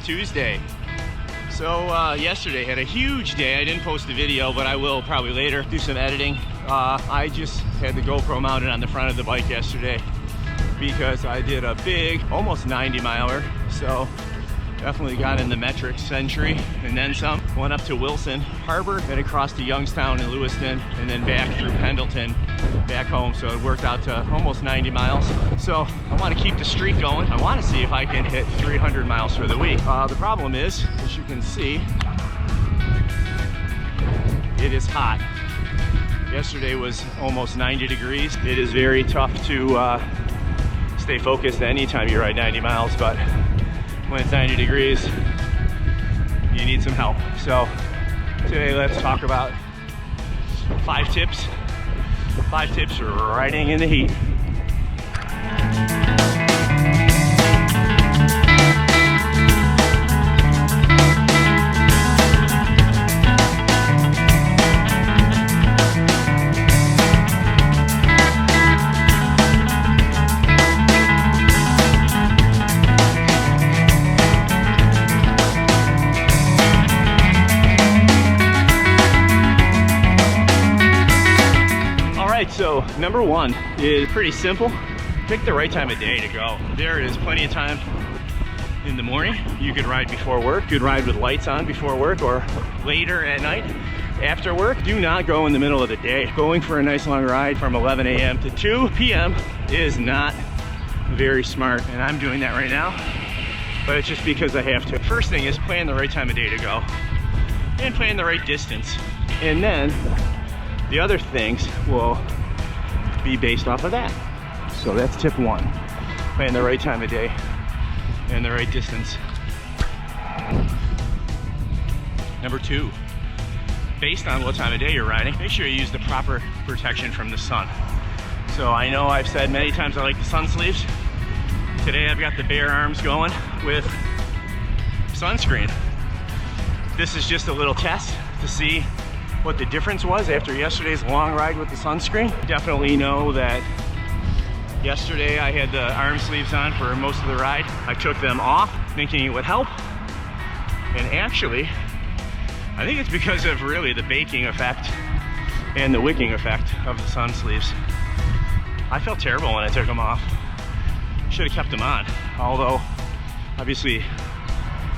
Tuesday. So yesterday had a huge day. I didn't post a video, but I will probably later do some editing. I just had the GoPro mounted on the front of the bike yesterday because I did a big, almost 90-miler. So definitely got in the metric century and then some. Went up to Wilson Harbor, then across to Youngstown and Lewiston, and then back through Pendleton, back home. So it worked out to almost 90 miles. So I want to keep the streak going. I want to see if I can hit 300 miles for the week. The problem is, as you can see, it is hot. Yesterday was almost 90 degrees. It is very tough to stay focused anytime you ride 90 miles, but when it's 90 degrees, you need some help. So today let's talk about 5 tips for riding in the heat. So number one is pretty simple. Pick the right time of day to go. There is plenty of time in the morning. You could ride before work. You could ride with lights on before work or later at night after work. Do not go in the middle of the day. Going for a nice long ride from 11 a.m. to 2 p.m. is not very smart, and I'm doing that right now, but it's just because I have to. First thing is plan the right time of day to go and plan the right distance, and then the other things will be based off of that. So that's tip 1. Plan the right time of day and the right distance. Number 2, based on what time of day you're riding, make sure you use the proper protection from the sun. So I know I've said many times I like the sun sleeves. Today I've got the bare arms going with sunscreen. This is just a little test to see what the difference was after yesterday's long ride with the sunscreen. Definitely know that yesterday I had the arm sleeves on for most of the ride. I took them off thinking it would help, and actually I think it's because of really the baking effect and the wicking effect of the sun sleeves. I felt terrible when I took them off. Should have kept them on, although obviously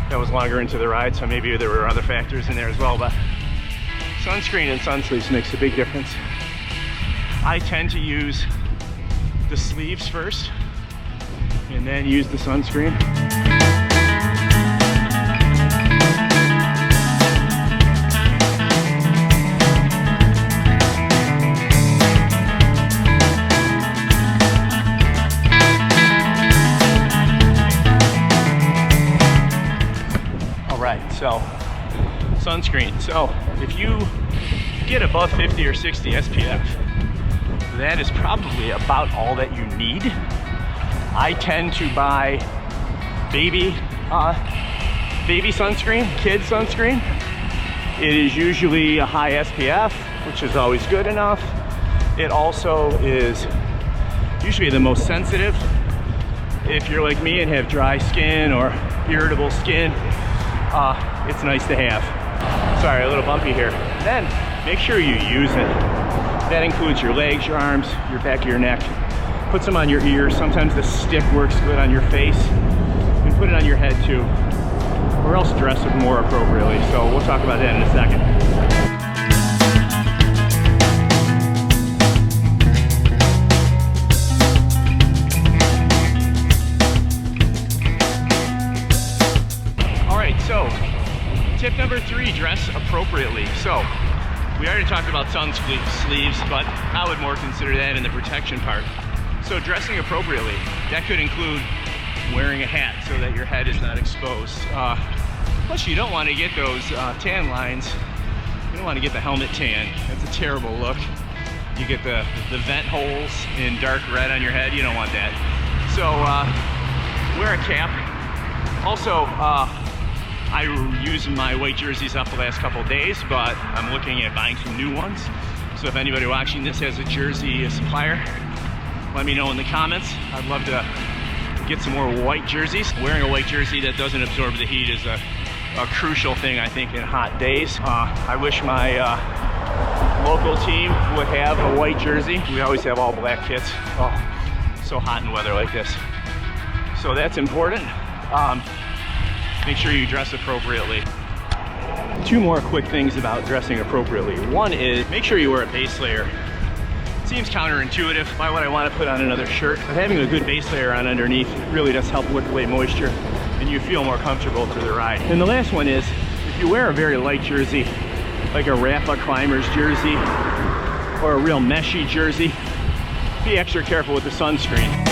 that was longer into the ride, so maybe there were other factors in there as well, but sunscreen and sun sleeves makes a big difference. I tend to use the sleeves first and then use the sunscreen. All right, so sunscreen. So if you get above 50 or 60 SPF, that is probably about all that you need. I tend to buy baby sunscreen, kid sunscreen. It is usually a high SPF, which is always good enough. It also is usually the most sensitive. If you're like me and have dry skin or irritable skin, it's nice to have. Sorry, a little bumpy here. Then make sure you use it. That includes your legs, your arms, your back of your neck. Put some on your ears. Sometimes the stick works good on your face. You can put it on your head too, or else dress it more appropriately. So we'll talk about that in a second. All right, so tip number 3, dress appropriately. So we already talked about sun sleeves, but I would more consider that in the protection part. So dressing appropriately, that could include wearing a hat so that your head is not exposed. Plus you don't want to get those tan lines. You don't want to get the helmet tan. That's a terrible look. You get the vent holes in dark red on your head. You don't want that. So wear a cap. Also, I used my white jerseys up the last couple of days, but I'm looking at buying some new ones. So if anybody watching this has a jersey supplier, let me know in the comments. I'd love to get some more white jerseys. Wearing a white jersey that doesn't absorb the heat is a crucial thing, I think, in hot days. I wish my local team would have a white jersey. We always have all black kits. Oh, so hot in weather like this. So that's important. Make sure you dress appropriately. Two more quick things about dressing appropriately. One is make sure you wear a base layer. It seems counterintuitive. Why would I want to put on another shirt? But having a good base layer on underneath really does help wick away moisture, and you feel more comfortable through the ride. And the last one is, if you wear a very light jersey, like a Rappa Climbers jersey or a real meshy jersey, be extra careful with the sunscreen.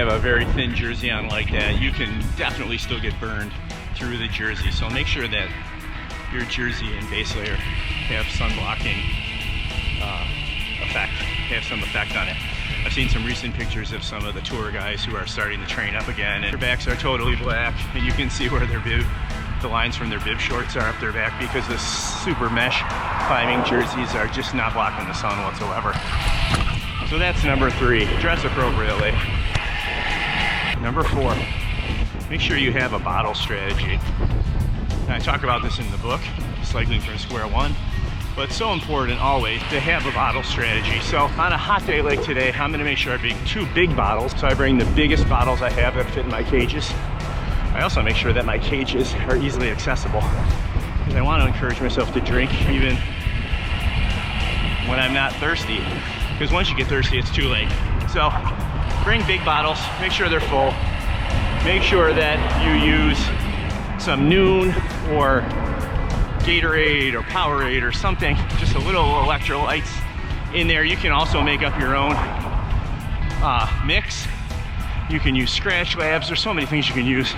A very thin jersey on like that, you can definitely still get burned through the jersey. So make sure that your jersey and base layer have sunblocking have some effect on it. I've seen some recent pictures of some of the tour guys who are starting to train up again, and their backs are totally black, and you can see where their bib, the lines from their bib shorts are up their back, because the super mesh climbing jerseys are just not blocking the sun whatsoever. So that's number 3, dress appropriately. Number 4, make sure you have a bottle strategy. And I talk about this in the book, Cycling from Square One, but it's so important always to have a bottle strategy. So on a hot day like today, I'm gonna make sure I bring 2 big bottles. So I bring the biggest bottles I have that fit in my cages. I also make sure that my cages are easily accessible, because I want to encourage myself to drink even when I'm not thirsty, because once you get thirsty, it's too late. So bring big bottles, make sure they're full. Make sure that you use some Noon or Gatorade or Powerade or something, just a little electrolytes in there. You can also make up your own mix. You can use Scratch Labs. There's so many things you can use.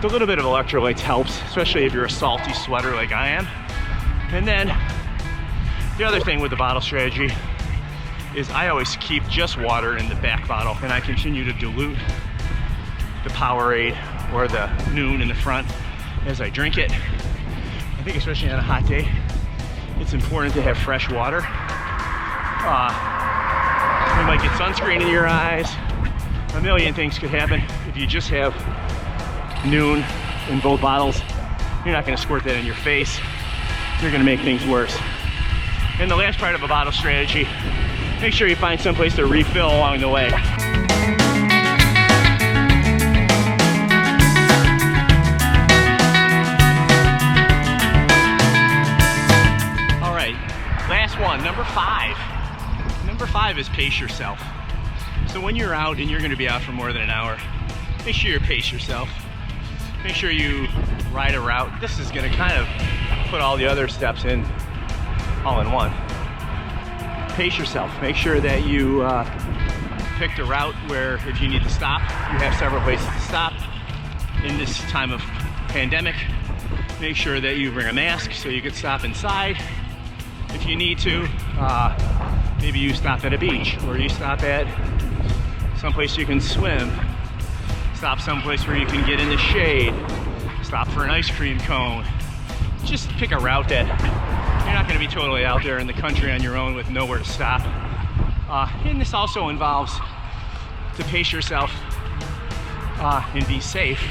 A little bit of electrolytes helps, especially if you're a salty sweater like I am. And then the other thing with the bottle strategy is I always keep just water in the back bottle, and I continue to dilute the Powerade or the Noon in the front as I drink it. I think especially on a hot day, it's important to have fresh water. You might get sunscreen in your eyes. A million things could happen if you just have Noon in both bottles. You're not going to squirt that in your face. You're going to make things worse. And the last part of a bottle strategy, make sure you find someplace to refill along the way. All right, last one, number 5. Number 5 is pace yourself. So when you're out, and you're going to be out for more than an hour, make sure you pace yourself. Make sure you ride a route. This is going to kind of put all the other steps in all in one. Pace yourself. Make sure that you picked a route where if you need to stop, you have several places to stop. In this time of pandemic, make sure that you bring a mask so you can stop inside if you need to. Maybe you stop at a beach, or you stop at someplace you can swim. Stop someplace where you can get in the shade. Stop for an ice cream cone. Just pick a route that you're not going to be totally out there in the country on your own with nowhere to stop. And this also involves to pace yourself and be safe.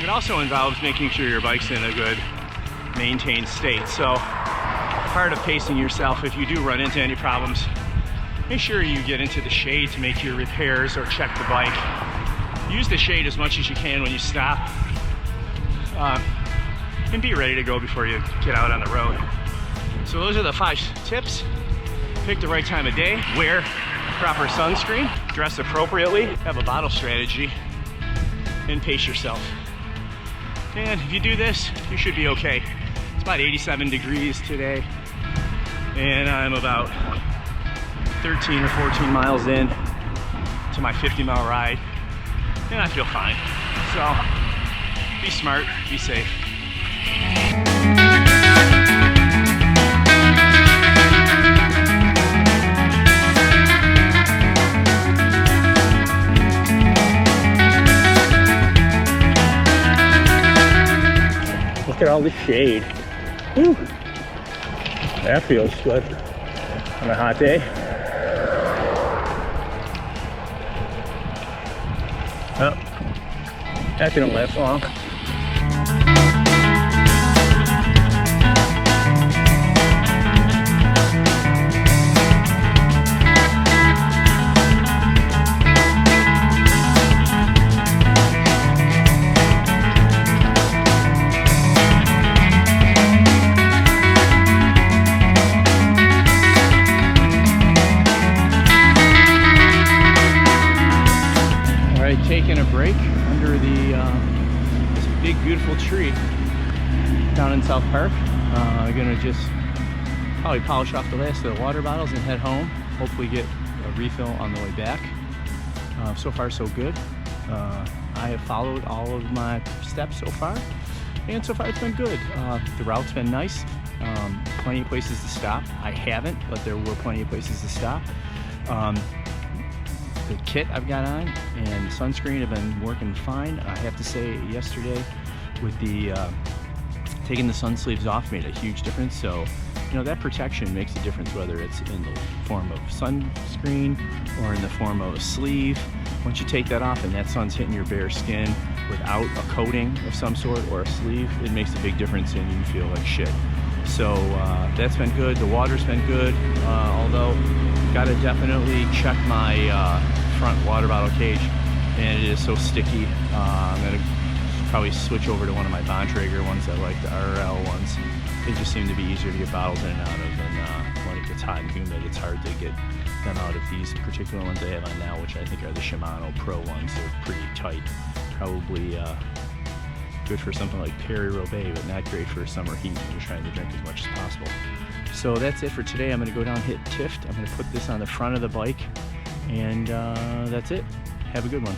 It also involves making sure your bike's in a good maintained state. So part of pacing yourself, if you do run into any problems, make sure you get into the shade to make your repairs or check the bike. Use the shade as much as you can when you stop, and be ready to go before you get out on the road. So those are the 5 tips. Pick the right time of day, wear proper sunscreen, dress appropriately, have a bottle strategy, and pace yourself. And if you do this, you should be okay. It's about 87 degrees today, and I'm about 13 or 14 miles in to my 50-mile ride, and I feel fine. So be smart, be safe. the shade. Whew. That feels good on a hot day. Oh, that didn't last long. Taking a break under the this big beautiful tree down in South Park. I'm gonna just probably polish off the last of the water bottles and head home. Hopefully get a refill on the way back. So far so good. I have followed all of my steps so far, and so far it's been good. The route's been nice. Plenty of places to stop. I haven't, but there were plenty of places to stop. The kit I've got on and the sunscreen have been working fine. I have to say, yesterday with the taking the sun sleeves off made a huge difference. So, you know, that protection makes a difference, whether it's in the form of sunscreen or in the form of a sleeve. Once you take that off and that sun's hitting your bare skin without a coating of some sort or a sleeve, it makes a big difference and you feel like shit. So that's been good. The water's been good, although gotta definitely check my front water bottle cage, and it is so sticky. I'm gonna probably switch over to one of my Bontrager ones. I like the RL ones. They just seem to be easier to get bottles in and out of, and when it gets hot and humid, it's hard to get them out of these particular ones I have on now, which I think are the Shimano Pro ones. They're pretty tight. Probably good for something like Paris-Roubaix, but not great for summer heat when you're trying to drink as much as possible. So that's it for today. I'm going to go down, hit Tift. I'm going to put this on the front of the bike, and that's it. Have a good one.